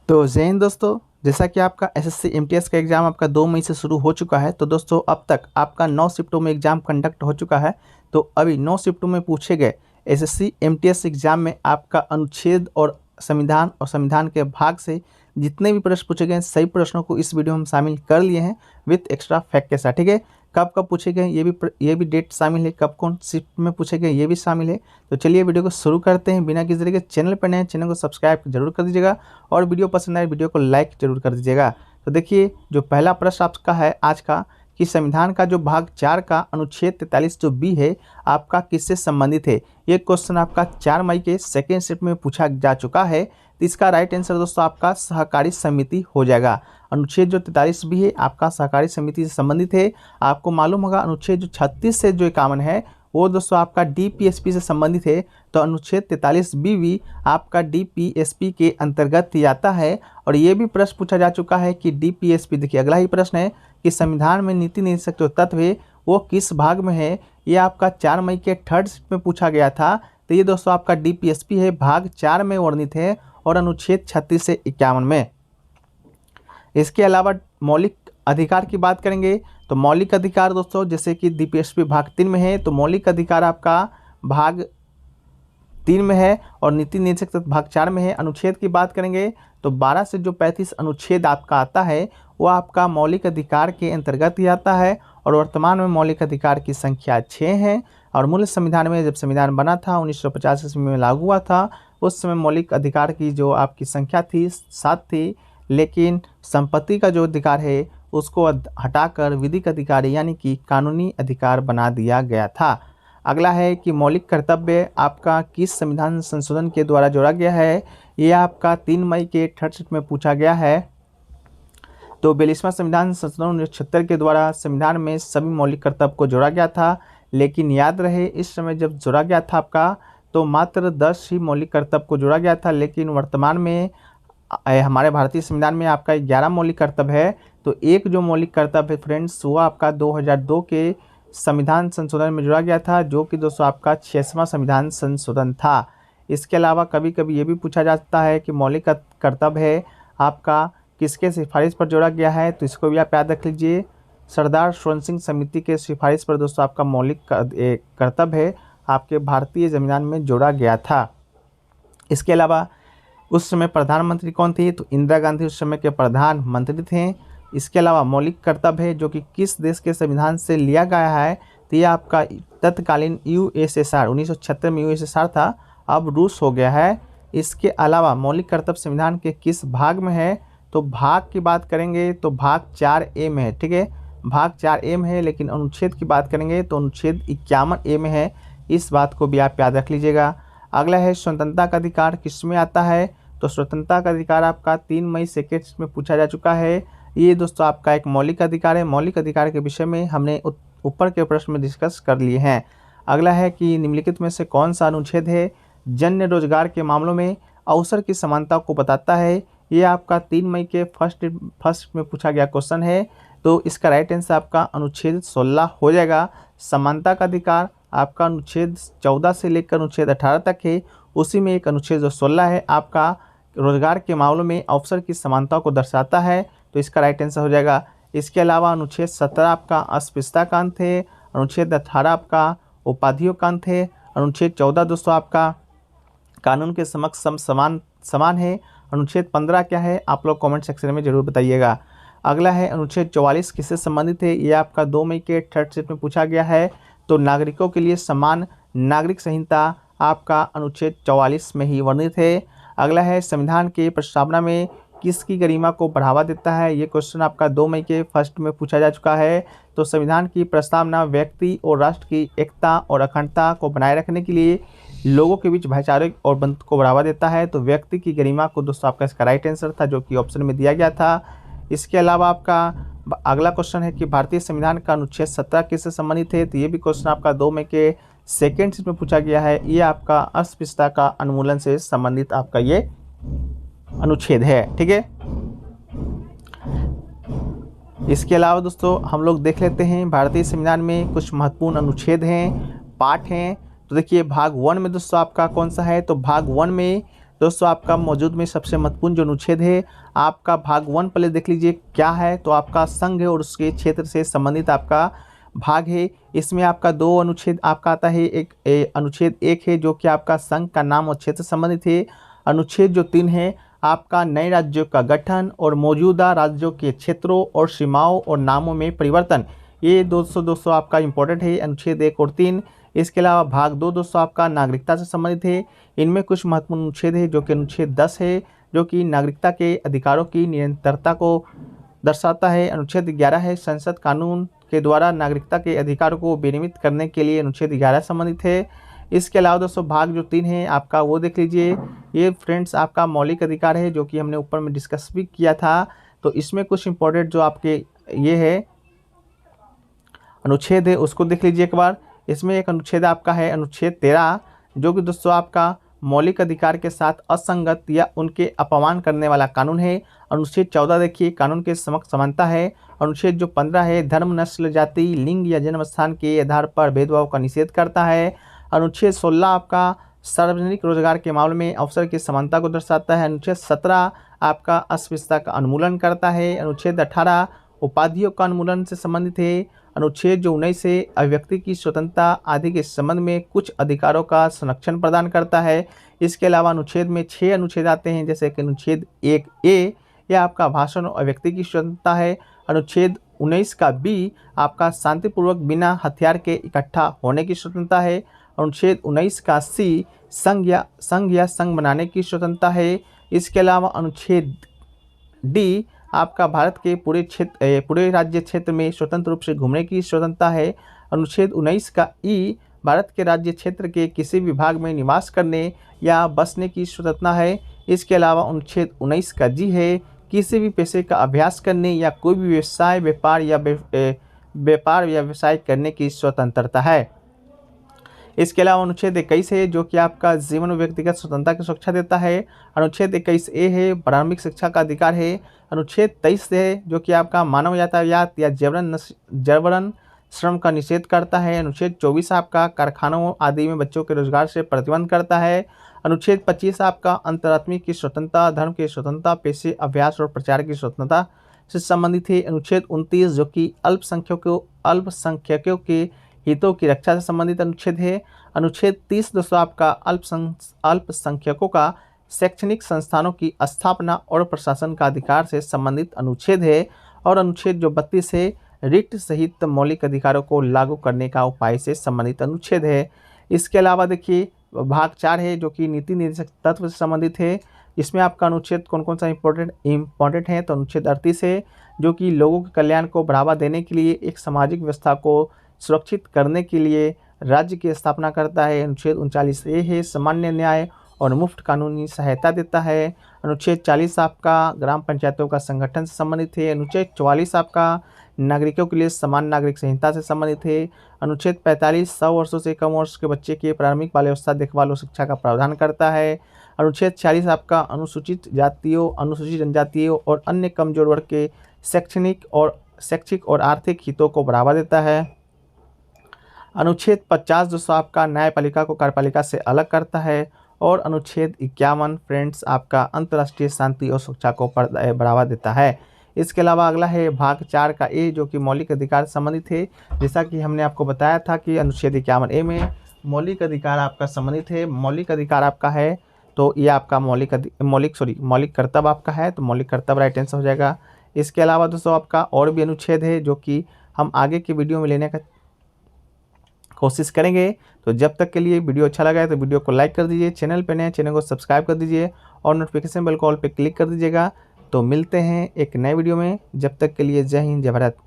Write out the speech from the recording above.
तो जय हिंद दोस्तों, जैसा कि आपका एसएससी एमटीएस का एग्ज़ाम आपका 2 मई से शुरू हो चुका है। तो दोस्तों अब तक आपका 9 शिफ्टों में एग्ज़ाम कंडक्ट हो चुका है। तो अभी 9 शिफ्टों में पूछे गए एसएससी एमटीएस एग्ज़ाम में आपका अनुच्छेद और संविधान के भाग से जितने भी प्रश्न पूछे गए सही प्रश्नों को इस वीडियो में हम शामिल कर लिए हैं विथ एक्स्ट्रा फैक्ट के साथ। ठीक है, कब कब पूछे गए ये भी डेट शामिल है, कब कौन शिफ्ट में पूछे गए ये भी शामिल है। तो चलिए वीडियो को शुरू करते हैं बिना किसी तरीके। चैनल पर नए चैनल को सब्सक्राइब जरूर कर दीजिएगा और वीडियो पसंद आए वीडियो को लाइक जरूर कर दीजिएगा। तो देखिए जो पहला प्रश्न आपका है आज का कि संविधान का जो भाग 4 का अनुच्छेद 43 जो बी है आपका किससे संबंधित है। ये क्वेश्चन आपका 4 मई के सेकेंड शिफ्ट में पूछा जा चुका है। तो इसका राइट आंसर दोस्तों आपका सहकारी समिति हो जाएगा। अनुच्छेद जो 43 भी है आपका सहकारी समिति से संबंधित है। आपको मालूम होगा अनुच्छेद जो 36 से जो 51 है वो दोस्तों आपका डीपीएसपी से संबंधित है। तो अनुच्छेद 43 बी भी आपका डीपीएसपी के अंतर्गत ही आता है। और ये भी प्रश्न पूछा जा चुका है कि डीपीएसपी, देखिए अगला ही प्रश्न है कि संविधान में नीति निर्देशक जो तत्व है वो किस भाग में है। ये आपका 4 मई के थर्ड शिफ्ट में पूछा गया था। तो ये दोस्तों आपका डीपीएसपी है, भाग 4 में वर्णित है और अनुच्छेद 36 से 51 में। इसके अलावा मौलिक अधिकार की बात करेंगे तो मौलिक अधिकार दोस्तों जैसे कि डीपीएसपी भाग 3 में है तो मौलिक अधिकार आपका भाग 3 में है और नीति निर्देशक तत्व भाग 4 में है। अनुच्छेद की बात करेंगे तो 12 से जो 35 अनुच्छेद आपका आता है वो आपका मौलिक अधिकार के अंतर्गत ही आता है। और वर्तमान में मौलिक अधिकार की संख्या 6 है। और मूल संविधान में जब संविधान बना था 1950 ईस्वी में लागू हुआ था उस समय मौलिक अधिकार की जो आपकी संख्या थी 7 थी। लेकिन संपत्ति का जो अधिकार है उसको हटाकर विधिक अधिकार यानी कि कानूनी अधिकार बना दिया गया था। अगला है कि मौलिक कर्तव्य आपका किस संविधान संशोधन के द्वारा जोड़ा गया है। ये आपका 3 मई के थर्ड शिफ्ट में पूछा गया है। तो 42वां संविधान संशोधन 1976 के द्वारा संविधान में सभी मौलिक कर्तव्य को जोड़ा गया था। लेकिन याद रहे इस समय जब जोड़ा गया था आपका तो मात्र 10 ही मौलिक कर्तव्य को जोड़ा गया था। लेकिन वर्तमान में हमारे भारतीय संविधान में आपका 11 मौलिक कर्तव्य है। तो एक जो मौलिक कर्तव्य है फ्रेंड्स वो आपका 2002 के संविधान संशोधन में जोड़ा गया था जो कि दोस्तों आपका 6वां संविधान संशोधन था। इसके अलावा कभी कभी ये भी पूछा जाता है कि मौलिक कर्तव्य है आपका किसके सिफारिश पर जोड़ा गया है। तो इसको भी आप याद रख लीजिए, सरदार स्वर्ण सिंह समिति के सिफारिश पर दोस्तों आपका मौलिक कर्तव्य है आपके भारतीय संविधान में जोड़ा गया था। इसके अलावा उस समय प्रधानमंत्री कौन थे तो इंदिरा गांधी उस समय के प्रधानमंत्री थे। इसके अलावा मौलिक कर्तव्य है जो कि किस देश के संविधान से लिया गया है तो ये आपका तत्कालीन यूएसएसआर 1976 में यूएसएसआर था, अब रूस हो गया है। इसके अलावा मौलिक कर्तव्य संविधान के किस भाग में है तो भाग की बात करेंगे तो भाग 4A में है। ठीक है, भाग 4A में है। लेकिन अनुच्छेद की बात करेंगे तो अनुच्छेद 51A में है। इस बात को भी आप याद रख लीजिएगा। अगला है स्वतंत्रता का अधिकार किस में आता है तो स्वतंत्रता का अधिकार आपका 3 मई सेकेंड में पूछा जा चुका है। ये दोस्तों आपका एक मौलिक अधिकार है। मौलिक अधिकार के विषय में हमने ऊपर के प्रश्न में डिस्कस कर लिए हैं। अगला है कि निम्नलिखित में से कौन सा अनुच्छेद है जन्य रोजगार के मामलों में अवसर की समानता को बताता है। ये आपका 3 मई के फर्स्ट में पूछा गया क्वेश्चन है। तो इसका राइट आंसर आपका अनुच्छेद 16 हो जाएगा। समानता का अधिकार आपका अनुच्छेद 14 से लेकर अनुच्छेद 18 तक है। उसी में एक अनुच्छेद जो 16 है आपका रोजगार के मामलों में अवसर की समानता को दर्शाता है। तो इसका राइट आंसर हो जाएगा। इसके अलावा अनुच्छेद 17 आपका अस्पृश्यता का अंत है। अनुच्छेद 18 आपका उपाधियों का अंत है। अनुच्छेद 14 दोस्तों आपका कानून के समक्ष समान है। अनुच्छेद 15 क्या है आप लोग कमेंट सेक्शन में जरूर बताइएगा। अगला है अनुच्छेद 44 किससे संबंधित है। ये आपका 2 मई के थर्ड शिफ्ट में पूछा गया है। तो नागरिकों के लिए समान नागरिक संहिता आपका अनुच्छेद 44 में ही वर्णित है। अगला है संविधान के प्रस्तावना में किसकी गरिमा को बढ़ावा देता है। ये क्वेश्चन आपका 2 मई के फर्स्ट में पूछा जा चुका है। तो संविधान की प्रस्तावना व्यक्ति और राष्ट्र की एकता और अखंडता को बनाए रखने के लिए लोगों के बीच भाईचारे और बंधुत्व को बढ़ावा देता है। तो व्यक्ति की गरिमा को दोस्तों आपका इसका राइट आंसर था जो कि ऑप्शन में दिया गया था। इसके अलावा आपका अगला क्वेश्चन है कि भारतीय संविधान का अनुच्छेद 17 किससे संबंधित है। तो ये भी क्वेश्चन आपका 2 मई के सेकेंड शिफ्ट में पूछा गया है। ये आपका अस्पृश्यता का उन्मूलन से संबंधित आपका ये अनुच्छेद है। ठीक है, इसके अलावा दोस्तों हम लोग देख लेते हैं भारतीय संविधान में कुछ महत्वपूर्ण अनुच्छेद हैं, पार्ट हैं। तो देखिए भाग 1 में दोस्तों आपका कौन सा है तो भाग 1 में दोस्तों आपका मौजूद में सबसे महत्वपूर्ण जो अनुच्छेद है आपका भाग 1 पहले देख लीजिए क्या है। तो आपका संघ है और उसके क्षेत्र से संबंधित आपका भाग है। इसमें आपका 2 अनुच्छेद आपका आता है। एक अनुच्छेद 1 है जो कि आपका संघ का नाम और क्षेत्र से संबंधित है। अनुच्छेद जो 3 है आपका नए राज्यों का गठन और मौजूदा राज्यों के क्षेत्रों और सीमाओं और नामों में परिवर्तन। ये दोस्तों आपका इम्पोर्टेंट है, अनुच्छेद 1 और 3। इसके अलावा भाग 2 दोस्तों आपका नागरिकता से संबंधित है। इनमें कुछ महत्वपूर्ण अनुच्छेद है जो कि अनुच्छेद 10 है जो कि नागरिकता के अधिकारों की निरंतरता को दर्शाता है। अनुच्छेद 11 है संसद कानून के द्वारा नागरिकता के अधिकारों को विनियमित करने के लिए अनुच्छेद 11 संबंधित है। इसके अलावा दोस्तों भाग जो 3 है आपका वो देख लीजिए। ये फ्रेंड्स आपका मौलिक अधिकार है जो कि हमने ऊपर में डिस्कस भी किया था। तो इसमें कुछ इंपॉर्टेंट जो आपके ये है अनुच्छेद है उसको देख लीजिए एक बार। इसमें एक अनुच्छेद आपका है अनुच्छेद 13 जो कि दोस्तों आपका मौलिक अधिकार के साथ असंगत या उनके अपमान करने वाला कानून है। अनुच्छेद 14 देखिए कानून के समक्ष समानता है। अनुच्छेद जो 15 है धर्म, नस्ल, जाति, लिंग या जन्म स्थान के आधार पर भेदभाव का निषेध करता है। अनुच्छेद 16 आपका सार्वजनिक रोजगार के मामले में अवसर की समानता को दर्शाता है। अनुच्छेद 17 आपका अस्पृश्यता का उन्मूलन करता है। अनुच्छेद 18 उपाधियों का उन्मूलन से संबंधित है। अनुच्छेद जो 19 है अभिव्यक्ति की स्वतंत्रता आदि के संबंध में कुछ अधिकारों का संरक्षण प्रदान करता है। इसके अलावा अनुच्छेद में 6 अनुच्छेद आते हैं जैसे कि अनुच्छेद 1A यह आपका भाषण और अभिव्यक्ति की स्वतंत्रता है। अनुच्छेद 19 का B आपका शांतिपूर्वक बिना हथियार के इकट्ठा होने की स्वतंत्रता है। अनुच्छेद 19 का C संघ या संघ बनाने की स्वतंत्रता है। इसके अलावा अनुच्छेद D आपका भारत के पूरे राज्य क्षेत्र में स्वतंत्र रूप से घूमने की स्वतंत्रता है। अनुच्छेद 19 का E भारत के राज्य क्षेत्र के किसी भी भाग में निवास करने या बसने की स्वतंत्रता है। इसके अलावा अनुच्छेद 19 का G है किसी भी पेशे का अभ्यास करने या कोई भी व्यापार या व्यवसाय करने की स्वतंत्रता है। इसके अलावा अनुच्छेद 21 है जो कि आपका जीवन और व्यक्तिगत स्वतंत्रता की सुरक्षा देता है। अनुच्छेद 21A है प्रारंभिक शिक्षा का अधिकार है। अनुच्छेद 23 है जो कि आपका मानव यातायात या जबरन श्रम का निषेध करता है। अनुच्छेद 24 आपका कारखानों आदि में बच्चों के रोजगार से प्रतिबंध करता है। अनुच्छेद 25 आपका अंतरात्मा की स्वतंत्रता, धर्म की स्वतंत्रता, पेशे, अभ्यास और प्रचार की स्वतंत्रता से संबंधित है। अनुच्छेद 29 जो कि अल्पसंख्यकों के हितों की रक्षा से संबंधित अनुच्छेद है। अनुच्छेद 30 दोस्तों आपका अल्पसंख्यकों का शैक्षणिक संस्थानों की स्थापना और प्रशासन का अधिकार से संबंधित अनुच्छेद है। और अनुच्छेद जो 32 है रिट सहित मौलिक अधिकारों को लागू करने का उपाय से संबंधित अनुच्छेद है। इसके अलावा देखिए भाग 4 है जो कि नीति निर्देशक तत्व से संबंधित है। इसमें आपका अनुच्छेद कौन कौन सा इम्पोर्टेंट है तो अनुच्छेद 38 है जो कि लोगों के कल्याण को बढ़ावा देने के लिए एक सामाजिक व्यवस्था को सुरक्षित करने के लिए राज्य की स्थापना करता है। अनुच्छेद 39A है सामान्य न्याय और मुफ्त कानूनी सहायता देता है। अनुच्छेद 40 आपका ग्राम पंचायतों का संगठन से संबंधित है। अनुच्छेद 44 आपका नागरिकों के लिए समान नागरिक संहिता से संबंधित है। अनुच्छेद 45 100 वर्षों से कम वर्ष के बच्चे के प्रारंभिक बाल्यावस्था देखभाल और शिक्षा का प्रावधान करता है। अनुच्छेद 46 आपका अनुसूचित जातियों, अनुसूचित जनजातियों और अन्य कमजोर वर्ग के शैक्षिक और आर्थिक हितों को बढ़ावा देता है। अनुच्छेद 50 दोस्तों आपका न्यायपालिका को कार्यपालिका से अलग करता है। और अनुच्छेद 51 फ्रेंड्स आपका अंतर्राष्ट्रीय शांति और सुरक्षा को बढ़ावा देता है। इसके अलावा अगला है भाग 4 का A जो कि मौलिक अधिकार से संबंधित है। जैसा कि हमने आपको बताया था कि अनुच्छेद 51A में मौलिक अधिकार आपका संबंधित है। मौलिक अधिकार आपका है तो ये आपका मौलिक कर्तव्य आपका है तो मौलिक कर्तव्य राइट आंसर हो जाएगा। इसके अलावा दोस्तों आपका और भी अनुच्छेद है जो कि हम आगे की वीडियो में लेने का कोशिश करेंगे। तो जब तक के लिए वीडियो अच्छा लगा है तो वीडियो को लाइक कर दीजिए, चैनल पे नए चैनल को सब्सक्राइब कर दीजिए और नोटिफिकेशन बेल कॉल पे क्लिक कर दीजिएगा। तो मिलते हैं एक नए वीडियो में, जब तक के लिए जय हिंद जय भारत।